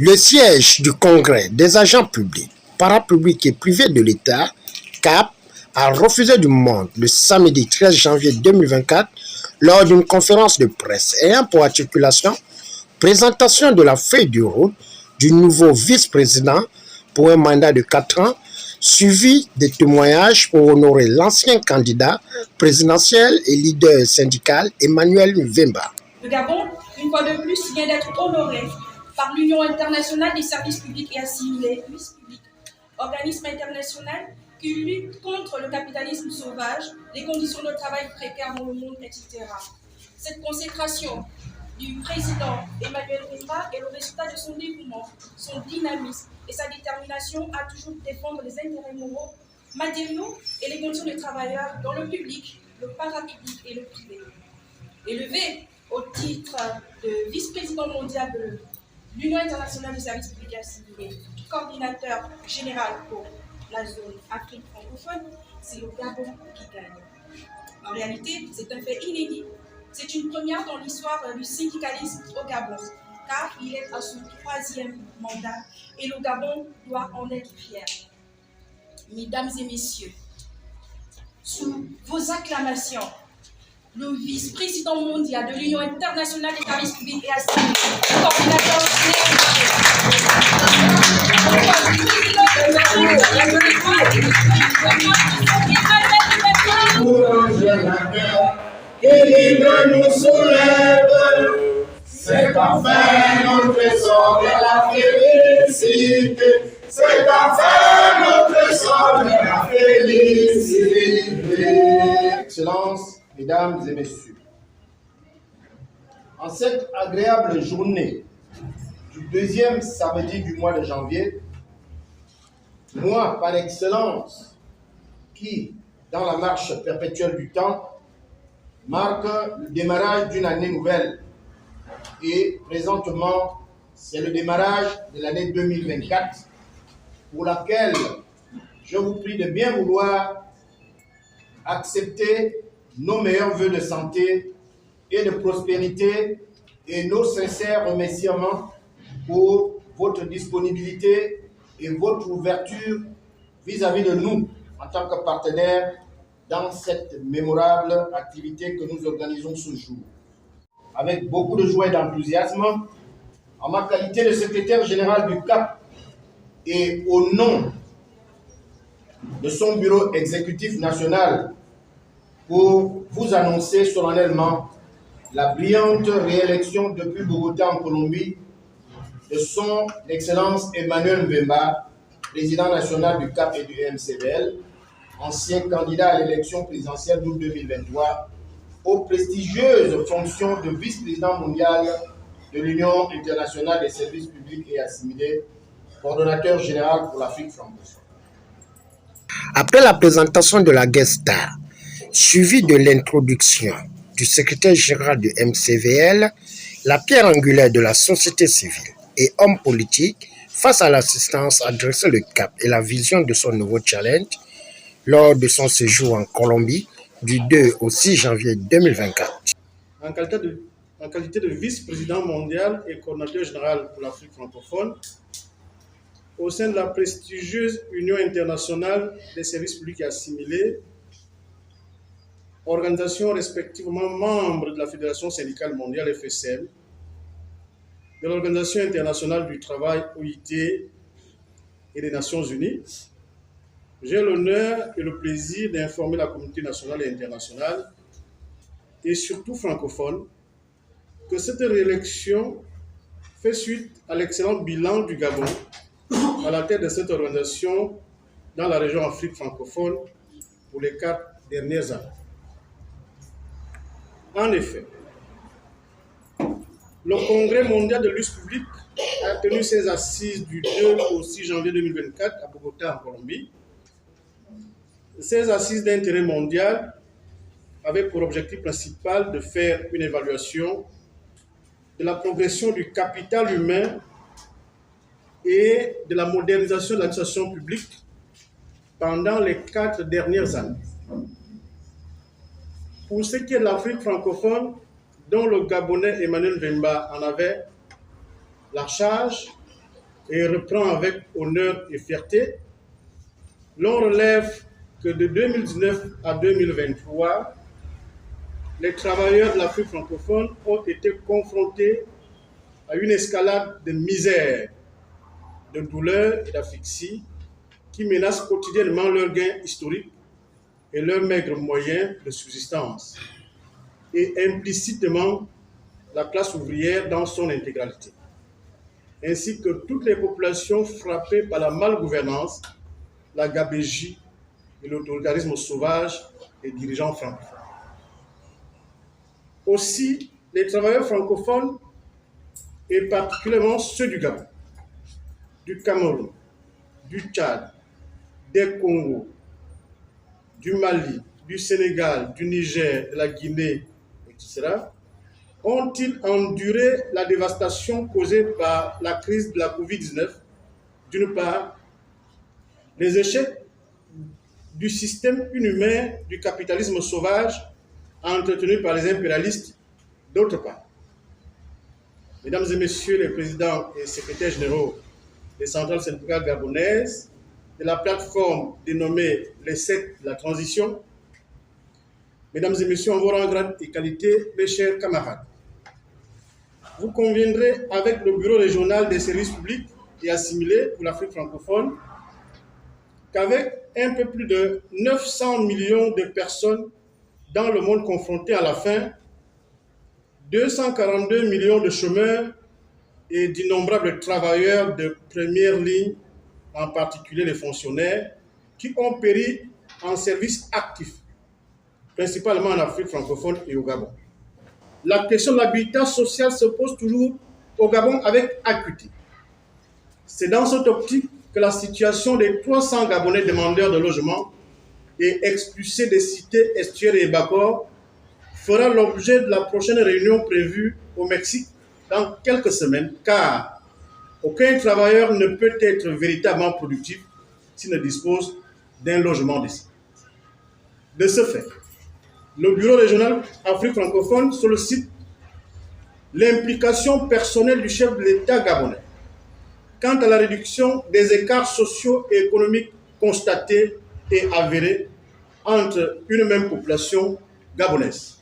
Le siège du Congrès des agents publics, parapublics et privés de l'État, CAP, a refusé du monde le samedi 13 janvier 2024 lors d'une conférence de presse ayant pour articulation présentation de la feuille de route du nouveau vice-président pour un mandat de 4 ans, suivi des témoignages pour honorer l'ancien candidat présidentiel et leader syndical Emmanuel Mvemba. Le Gabon, une fois de plus, vient d'être honoré par l'Union internationale des services publics et assimilés, public, organisme international qui lutte contre le capitalisme sauvage, les conditions de travail précaires dans le monde, etc. Cette consécration du président Emmanuel Mvemba est le résultat de son dévouement, son dynamisme et sa détermination à toujours défendre les intérêts moraux, matériaux et les conditions des travailleurs dans le public, le parapublic et le privé. Élevé au titre de vice-président mondial de l'Union internationale des services publics et assimilés, coordinateur général pour la zone Afrique francophone, c'est le Gabon qui gagne. En réalité, c'est un fait inédit. C'est une première dans l'histoire du syndicalisme au Gabon, car il est à son 3e mandat et le Gabon doit en être fier. Mesdames et messieurs, sous vos acclamations, le vice-président mondial de l'Union internationale des services publics et assimilés, coordinateur et nous soulève, c'est enfin notre sort de la félicité, c'est enfin notre sort de la félicité. Excellences, Mesdames et Messieurs, en cette agréable journée du 2e samedi du mois de janvier, moi par excellence, qui, dans la marche perpétuelle du temps, marque le démarrage d'une année nouvelle. Et présentement, c'est le démarrage de l'année 2024, pour laquelle je vous prie de bien vouloir accepter nos meilleurs vœux de santé et de prospérité et nos sincères remerciements pour votre disponibilité et votre ouverture vis-à-vis de nous en tant que partenaires dans cette mémorable activité que nous organisons ce jour. Avec beaucoup de joie et d'enthousiasme, en ma qualité de secrétaire général du CAP et au nom de son bureau exécutif national, pour vous annoncer solennellement la brillante réélection depuis Bogota en Colombie de son Excellence Emmanuel Mvemba, président national du CAP et du MCVL, ancien candidat à l'élection présidentielle d'août 2023, aux prestigieuses fonctions de vice-président mondial de l'Union internationale des services publics et assimilés, coordonnateur général pour l'Afrique francophone. Après la présentation de la guest star, suivie de l'introduction du secrétaire général du MCVL, la pierre angulaire de la société civile et homme politique, face à l'assistance adressée le CAP et la vision de son nouveau challenge, lors de son séjour en Colombie du 2 au 6 janvier 2024. En qualité de vice-président mondial et coordinateur général pour l'Afrique francophone, au sein de la prestigieuse Union internationale des services publics et assimilés, organisation respectivement membre de la Fédération syndicale mondiale FSM, de l'Organisation internationale du travail OIT et des Nations unies, j'ai l'honneur et le plaisir d'informer la communauté nationale et internationale, et surtout francophone, que cette réélection fait suite à l'excellent bilan du Gabon à la tête de cette organisation dans la région Afrique francophone pour les 4 dernières années. En effet, le Congrès mondial de lutte publique a tenu ses assises du 2 au 6 janvier 2024 à Bogota, en Colombie. Ces assises d'intérêt mondial avaient pour objectif principal de faire une évaluation de la progression du capital humain et de la modernisation de l'administration publique pendant les 4 dernières années. Pour ce qui est de l'Afrique francophone, dont le Gabonais Emmanuel Mvemba en avait la charge, et reprend avec honneur et fierté, l'on relève que de 2019 à 2023, les travailleurs de l'Afrique francophone ont été confrontés à une escalade de misère, de douleur et d'asphyxie qui menacent quotidiennement leurs gains historiques et leurs maigres moyens de subsistance, et implicitement la classe ouvrière dans son intégralité, ainsi que toutes les populations frappées par la malgouvernance, la gabégie et l'autoritarisme sauvage des dirigeants francophones. Aussi, les travailleurs francophones, et particulièrement ceux du Gabon, du Cameroun, du Tchad, des Congo, du Mali, du Sénégal, du Niger, de la Guinée, etc., ont-ils enduré la dévastation causée par la crise de la COVID-19, d'une part, les échecs du système inhumain du capitalisme sauvage entretenu par les impérialistes, d'autre part. Mesdames et messieurs les présidents et secrétaires généraux des centrales syndicales gabonaises, de la plateforme dénommée les 7 de la transition, mesdames et messieurs, en vos rangs, grades et qualités, mes chers camarades, vous conviendrez avec le Bureau régional des services publics et assimilés pour l'Afrique francophone qu'avec un peu plus de 900 millions de personnes dans le monde confronté à la faim, 242 millions de chômeurs et d'innombrables travailleurs de première ligne, en particulier les fonctionnaires, qui ont péri en service actif, principalement en Afrique francophone et au Gabon. La question de l'habitat social se pose toujours au Gabon avec acuité. C'est dans cette optique que la situation des 300 Gabonais demandeurs de logement et expulsés des cités estuaires et Bakor fera l'objet de la prochaine réunion prévue au Mexique dans quelques semaines, car aucun travailleur ne peut être véritablement productif s'il ne dispose d'un logement décent. De ce fait, le Bureau régional Afrique francophone sollicite l'implication personnelle du chef de l'État gabonais quant à la réduction des écarts sociaux et économiques constatés et avérés entre une même population gabonaise.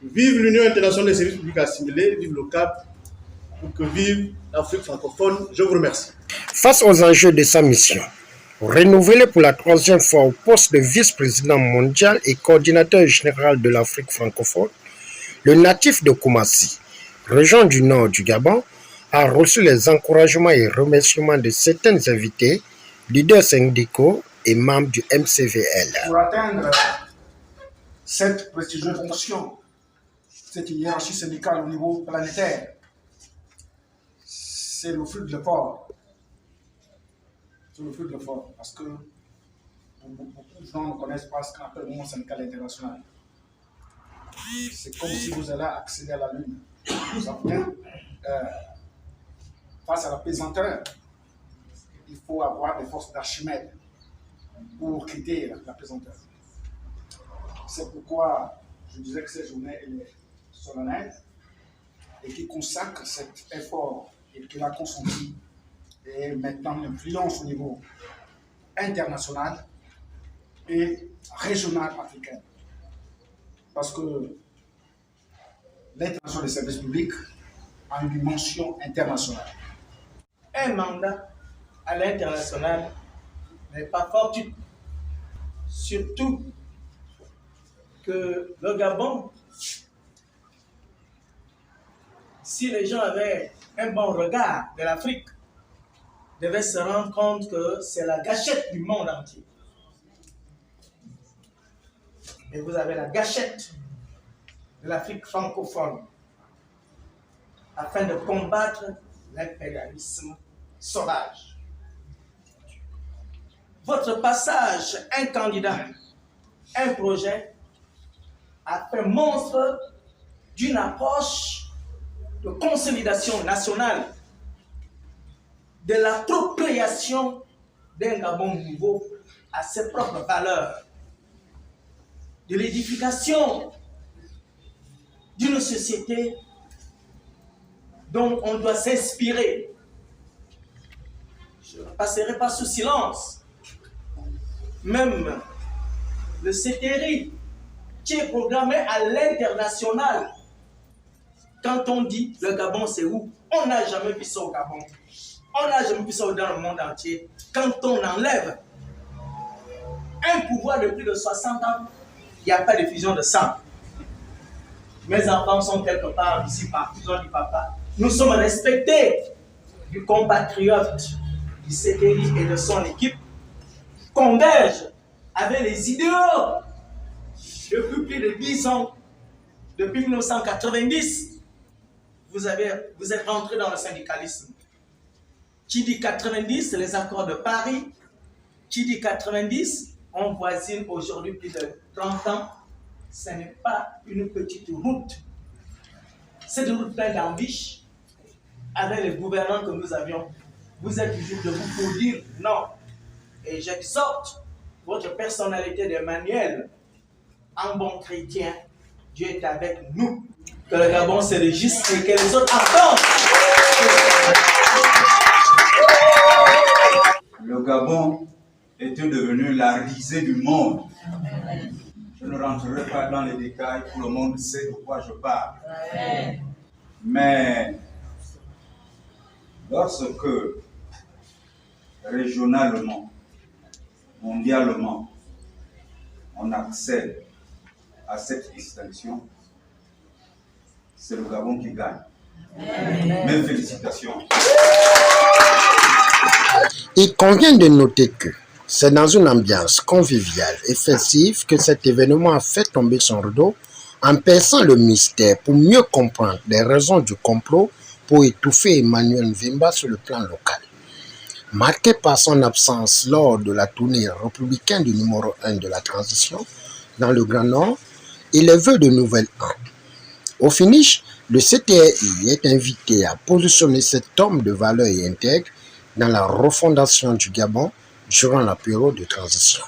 Vive l'Union internationale des services publics assimilés, vive le CAP, pour que vive l'Afrique francophone. Je vous remercie. Face aux enjeux de sa mission, renouvelé pour la 3e fois au poste de vice-président mondial et coordinateur général de l'Afrique francophone, le natif de Koumassi, région du nord du Gabon, a reçu les encouragements et remerciements de certains invités, leaders syndicaux et membres du MCVL. Pour atteindre cette prestigieuse fonction, cette hiérarchie syndicale au niveau planétaire, c'est le fruit de l'effort. C'est le fruit de l'effort, parce que beaucoup de gens ne connaissent pas ce qu'on appelle le mouvement syndical international. C'est comme si vous allez accéder à la Lune. Ça vient, face à la pesanteur, il faut avoir des forces d'Archimède pour quitter la pesanteur. C'est pourquoi je disais que cette journée est solennelle et qui consacre cet effort et qu'il a consenti et maintenant l'influence au niveau international et régional africain. Parce que l'intervention des services publics a une dimension internationale. Un mandat à l'international n'est pas fortuit. Surtout que le Gabon, si les gens avaient un bon regard de l'Afrique, devaient se rendre compte que c'est la gâchette du monde entier. Et vous avez la gâchette de l'Afrique francophone afin de combattre l'impérialisme sauvage. Votre passage, un candidat, un projet, a fait montre d'une approche de consolidation nationale, de l'appropriation d'un Gabon nouveau à ses propres valeurs, de l'édification d'une société dont on doit s'inspirer je ne passerai pas sous silence. Même le CTRI, qui est programmé à l'international. Quand on dit le Gabon, c'est où? On n'a jamais vu ça au Gabon. On n'a jamais vu ça dans le monde entier. Quand on enlève un pouvoir de plus de 60 ans, il n'y a pas de fusion de sang. Mes enfants sont quelque part ici, partout, ils ont dit papa. Nous sommes respectés du compatriote du CTRI et de son équipe. Converge avec les idéaux depuis plus de 10 ans, depuis 1990. Vous êtes rentré dans le syndicalisme. Qui dit 90, les accords de Paris. Qui dit 90, on voisine aujourd'hui plus de 30 ans. Ce n'est pas une petite route. C'est une route pleine d'ambition. Avec les gouvernants que nous avions, vous êtes toujours debout pour dire non. Et j'exhorte votre personnalité d'Emmanuel, en bon chrétien. Dieu est avec nous. Que le Gabon se réjouisse et que les autres attendent. Le Gabon était devenu la risée du monde. Je ne rentrerai pas dans les détails, tout le monde sait de quoi je parle. Mais lorsque régionalement, mondialement, on accède à cette distinction, c'est le Gabon qui gagne. Mes félicitations. Il convient de noter que c'est dans une ambiance conviviale et festive que cet événement a fait tomber son rideau en perçant le mystère pour mieux comprendre les raisons du complot pour étouffer Emmanuel Mvimba sur le plan local. Marqué par son absence lors de la tournée républicaine du numéro 1 de la transition dans le Grand Nord et les vœux de nouvel an. Au finish, le CTRI est invité à positionner cet homme de valeur et intègre dans la refondation du Gabon durant la période de transition.